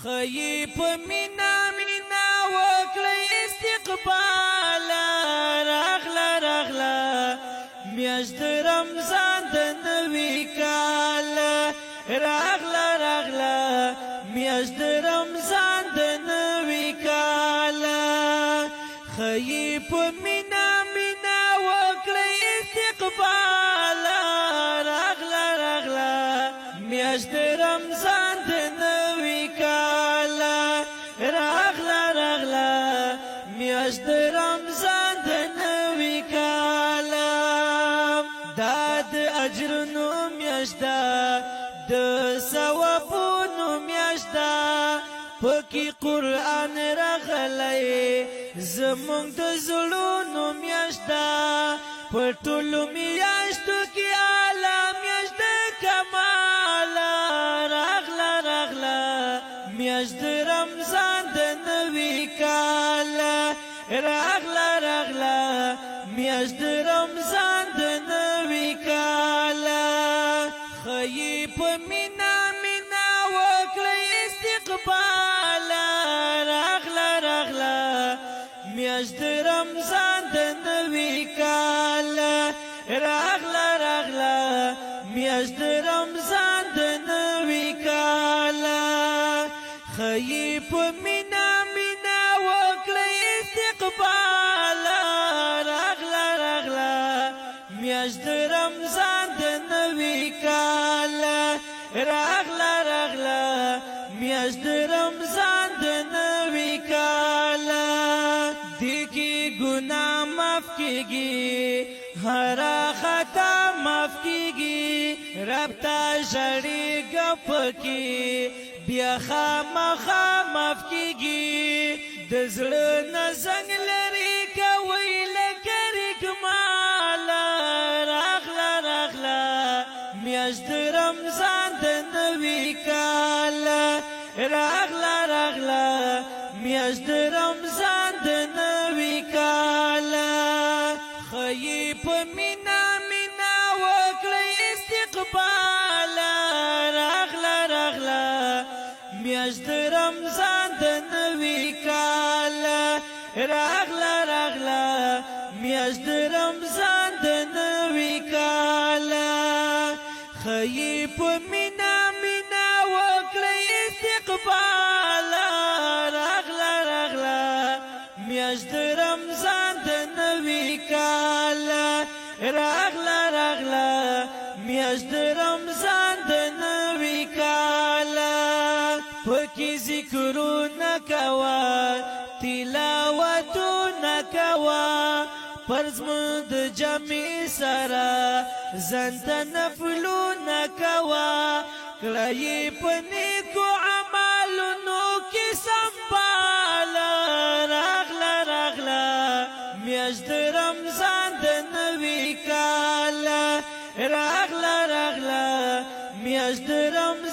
خیی په مینا مینا وکړی استقبال راغله میاشت د رمضان د نوي کال راغله میاشت د رمضان د نوي کال خیی په مینا مینا وکړی استقبال راغله میاشت د رمضان د نوي کال راغله میاشت د رمضان د نوي کال دا د اجرونو میاشت د ثوابونو میاشت پکې قرآن راغلی زمونږ د زړونو میاشت په ټولو میاشتو کې اعلی میاشت د کمال راغله میاشت د رمضان د نوي کال راغله میاشت د رمضان د نوي کال خیی په مینا مینا وکړی استقبال راغله میاشت د رمضان د نوي کال راغله میاشت د رمضان د نوي کال خیی په مینا مینا وکړی استقبال راغله میاشت د رمضان د نوي کال راغله میاشت د رمضان د نوي کال دیکی گناہ معاف کیږي هر خطا معاف کیږي رب تا ژړې غپکی بیا خامخا معاف کیږي د زړه نه زنګ لري کوي لکه رګمال راغله میاشت د رمضان د نوي کال راغله میاشت د رمضان د نوي کال خیی په مینا مینا وکړی استقبال راغله میاشت د رمضان د نوي کال راغله میاشت د رمضان د نوي کال خیی په مینا مینا وکړی استقبال راغله میاشت د رمضان د نوي کال راغله میاشت د رمضان د نوي کال پکې ذکرونه کوا تلاوتونه کوا فرض مند جمع سره زنت نفلونه کوا کړی په نیکو عملونو کې سنبال راغله میاشت د رمضان د نوي کال راغله میاشت د رمضان